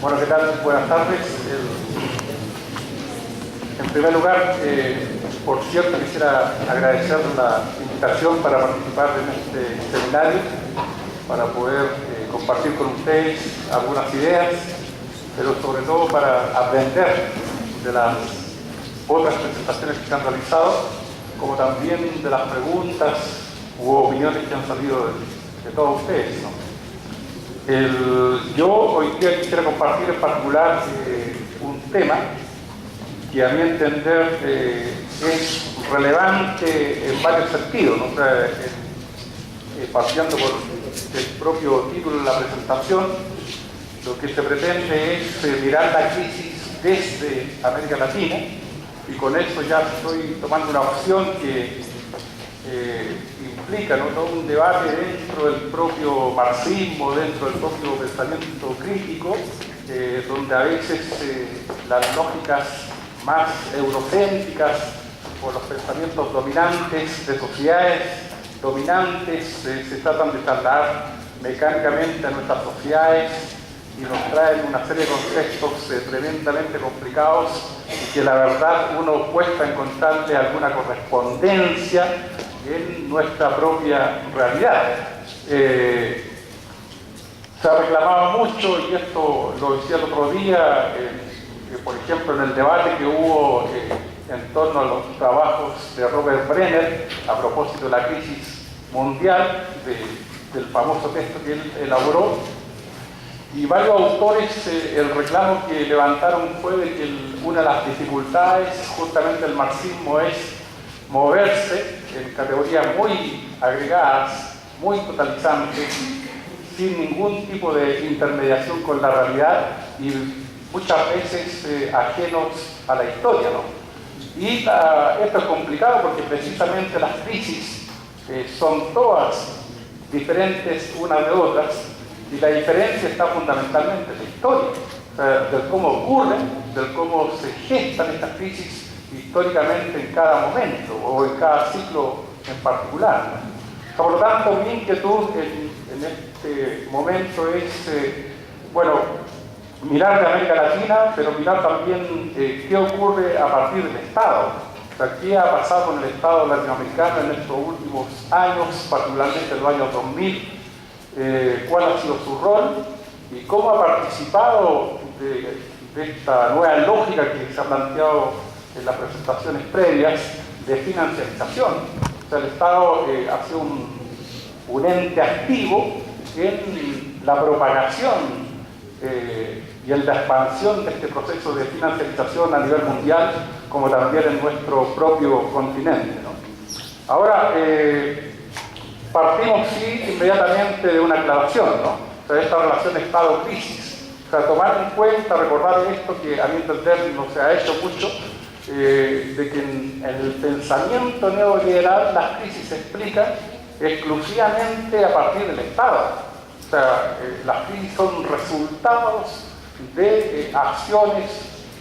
Bueno, ¿qué tal? Buenas tardes. En primer lugar, por cierto, quisiera agradecer la invitación para participar en este seminario, para poder compartir con ustedes algunas ideas, pero sobre todo para aprender de las otras presentaciones que se han realizado, como también de las preguntas u opiniones que han salido de todos ustedes, ¿no? Yo hoy día quisiera compartir en particular un tema que a mi entender es relevante en varios sentidos, ¿no? O sea, partiendo por el propio título de la presentación, lo que se pretende es mirar la crisis desde América Latina, y con eso ya estoy tomando una opción que implica, ¿no?, todo un debate dentro del propio marxismo, dentro del propio pensamiento crítico, donde a veces las lógicas más eurocéntricas o los pensamientos dominantes de sociedades dominantes se tratan de trasladar mecánicamente a nuestras sociedades y nos traen una serie de conceptos tremendamente complicados y que la verdad uno cuesta encontrarle alguna correspondencia en nuestra propia realidad. Se ha reclamado mucho, y esto lo decía el otro día, por ejemplo, en el debate que hubo en torno a los trabajos de Robert Brenner a propósito de la crisis mundial, del famoso texto que él elaboró, y varios autores, el reclamo que levantaron fue de que una de las dificultades justamente del marxismo es moverse en categorías muy agregadas, muy totalizantes, sin ningún tipo de intermediación con la realidad y muchas veces ajenos a la historia, ¿no? Y esto es complicado porque precisamente las crisis son todas diferentes unas de otras, y la diferencia está fundamentalmente en la historia, o sea, del cómo ocurren, del cómo se gestan estas crisis históricamente en cada momento o en cada ciclo en particular, ¿no? Por lo tanto, mi inquietud en este momento es, bueno, mirar de América Latina, pero mirar también qué ocurre a partir del Estado. O sea, qué ha pasado con el Estado latinoamericano en estos últimos años, particularmente en los años 2000, cuál ha sido su rol y cómo ha participado de esta nueva lógica que se ha planteado en las presentaciones previas de financiarización. O sea, el Estado ha sido un ente activo en la propagación y en la expansión de este proceso de financiarización a nivel mundial, como también en nuestro propio continente, ¿no? Ahora, partimos sí inmediatamente de una aclaración, ¿no? O sea, esta relación Estado-crisis. O sea, tomar en cuenta, recordar esto que a mi entender no se ha hecho mucho, de que en el pensamiento neoliberal las crisis se explican exclusivamente a partir del Estado. O sea, las crisis son resultados de acciones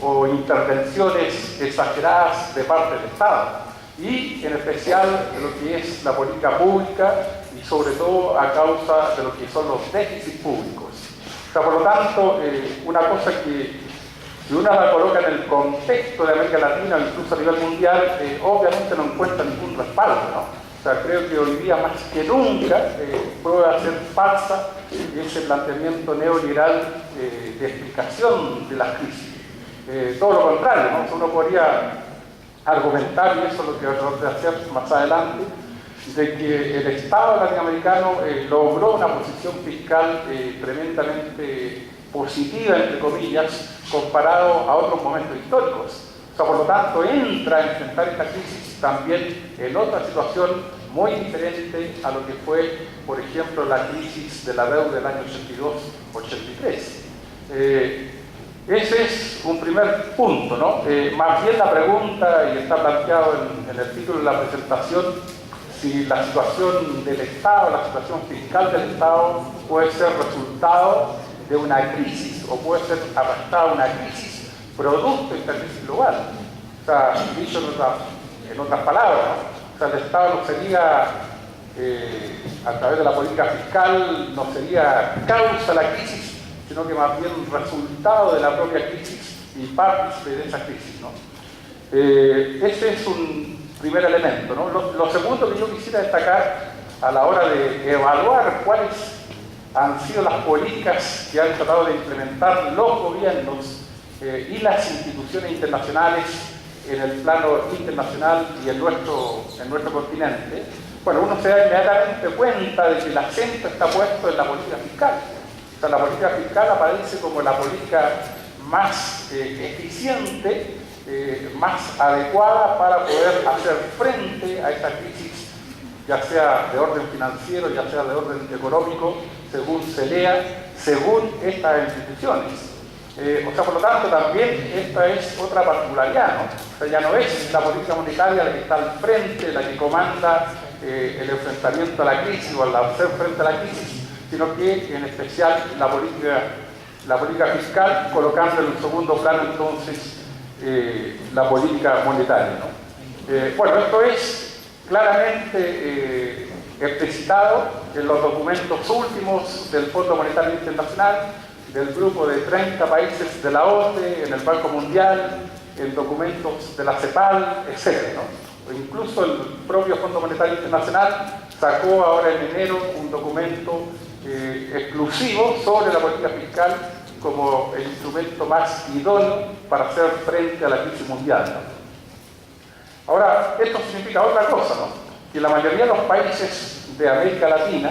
o intervenciones exageradas de parte del Estado, y en especial de lo que es la política pública y sobre todo a causa de lo que son los déficits públicos. O sea, por lo tanto, una cosa que si uno la coloca en el contexto de América Latina o incluso a nivel mundial, obviamente no encuentra ningún respaldo, ¿no? O sea, creo que hoy día más que nunca puede hacer falsa ese planteamiento neoliberal de explicación de las crisis. Todo lo contrario, ¿no? Uno podría argumentar, y eso es lo que vamos a hacer más adelante, de que el Estado latinoamericano logró una posición fiscal tremendamente positiva, entre comillas, comparado a otros momentos históricos. O sea, por lo tanto, entra a enfrentar esta crisis también en otra situación muy diferente a lo que fue, por ejemplo, la crisis de la deuda del año 82-83. Ese es un primer punto, ¿no? Más bien la pregunta, y está planteado en el título de la presentación, si la situación del Estado, la situación fiscal del Estado puede ser resultado de una crisis o puede ser arrastrada a una crisis producto de esta crisis global. O sea, dicho en otras palabras, ¿no? O sea, el Estado no sería, a través de la política fiscal, no sería causa de la crisis, sino que más bien resultado de la propia crisis y partícipe de esa crisis, ¿no? Ese es un primer elemento, ¿no? Lo segundo que yo quisiera destacar a la hora de evaluar cuáles han sido las políticas que han tratado de implementar los gobiernos y las instituciones internacionales en el plano internacional y en nuestro continente. Bueno, uno se da inmediatamente cuenta de que el acento está puesto en la política fiscal. O sea, la política fiscal aparece como la política más eficiente, más adecuada para poder hacer frente a esta crisis, ya sea de orden financiero, ya sea de orden económico, según se lea, según estas instituciones. O sea, por lo tanto, también esta es otra particularidad, ¿no? O sea, ya no es la política monetaria la que está al frente, la que comanda el enfrentamiento a la crisis o al hacer frente a la crisis, sino que en especial la política fiscal, colocando en un segundo plano entonces la política monetaria, ¿no? Bueno, esto es claramente explicitado en los documentos últimos del Fondo Monetario Internacional, del grupo de 30 países de la OCDE, en el Banco Mundial, en documentos de la CEPAL, etc., ¿no? Incluso el propio Fondo Monetario Internacional sacó ahora en enero un documento exclusivo sobre la política fiscal como el instrumento más idóneo para hacer frente a la crisis mundial, ¿no? Ahora, esto significa otra cosa, ¿no? Que la mayoría de los países de América Latina,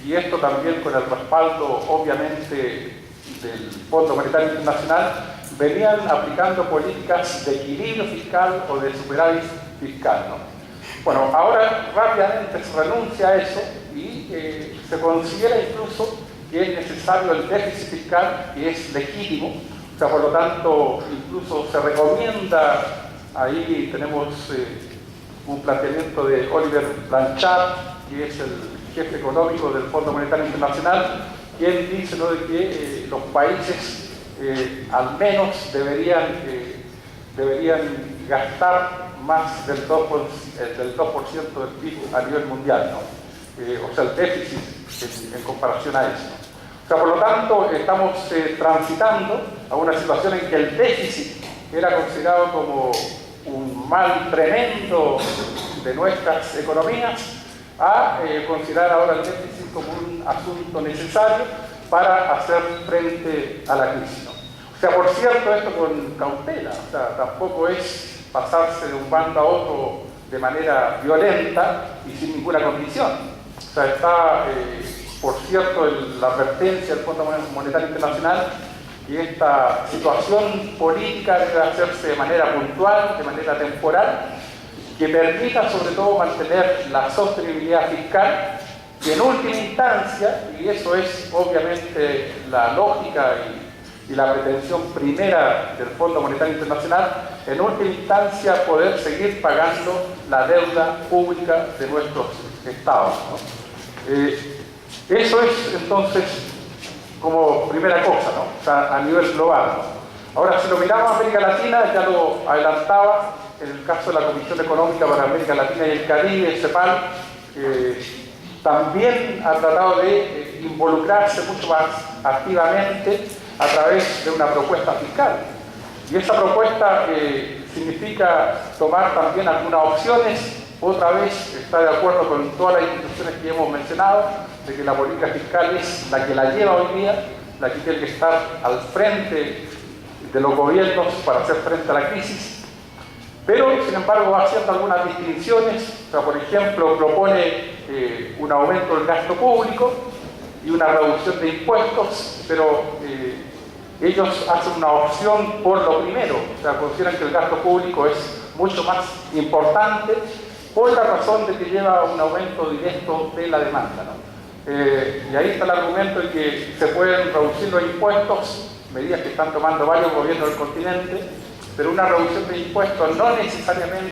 y esto también con el respaldo obviamente del Fondo Monetario Internacional, venían aplicando políticas de equilibrio fiscal o de superávit fiscal, ¿no? Bueno, ahora rápidamente se renuncia a eso y se considera incluso que es necesario el déficit fiscal, que es legítimo. O sea, por lo tanto, incluso se recomienda, ahí tenemos un planteamiento de Oliver Blanchard, que es el jefe económico del Fondo Monetario Internacional, quien dice, ¿no?, de que los países al menos deberían gastar más del 2% del PIB a nivel mundial, ¿no? O sea, el déficit en comparación a eso. O sea, por lo tanto, estamos transitando a una situación en que el déficit era considerado como un mal tremendo de nuestras economías, a considerar ahora el déficit como un asunto necesario para hacer frente a la crisis, ¿no? O sea, por cierto, esto con cautela, o sea, tampoco es pasarse de un bando a otro de manera violenta y sin ninguna condición. O sea, está, por cierto, la advertencia del Fondo Monetario Internacional que esta situación política debe hacerse de manera puntual, de manera temporal, que permita sobre todo mantener la sostenibilidad fiscal, que en última instancia, y eso es obviamente la lógica y la pretensión primera del Fondo Monetario Internacional, en última instancia poder seguir pagando la deuda pública de nuestros estados, ¿no? Eso es entonces como primera cosa, ¿no? O sea, a nivel global, ¿no? Ahora, si lo miramos a América Latina, ya lo adelantaba en el caso de la Comisión Económica para América Latina y el Caribe, CEPAL, también ha tratado de involucrarse mucho más activamente a través de una propuesta fiscal. Y esa propuesta significa tomar también algunas opciones. Otra vez está de acuerdo con todas las instituciones que hemos mencionado, de que la política fiscal es la que la lleva hoy día, la que tiene que estar al frente de los gobiernos para hacer frente a la crisis. Pero, sin embargo, va haciendo algunas distinciones. O sea, por ejemplo, propone un aumento del gasto público y una reducción de impuestos, pero ellos hacen una opción por lo primero. O sea, consideran que el gasto público es mucho más importante por la razón de que lleva un aumento directo de la demanda, ¿no? Y ahí está el argumento de que se pueden reducir los impuestos, medidas que están tomando varios gobiernos del continente, pero una reducción de impuestos no necesariamente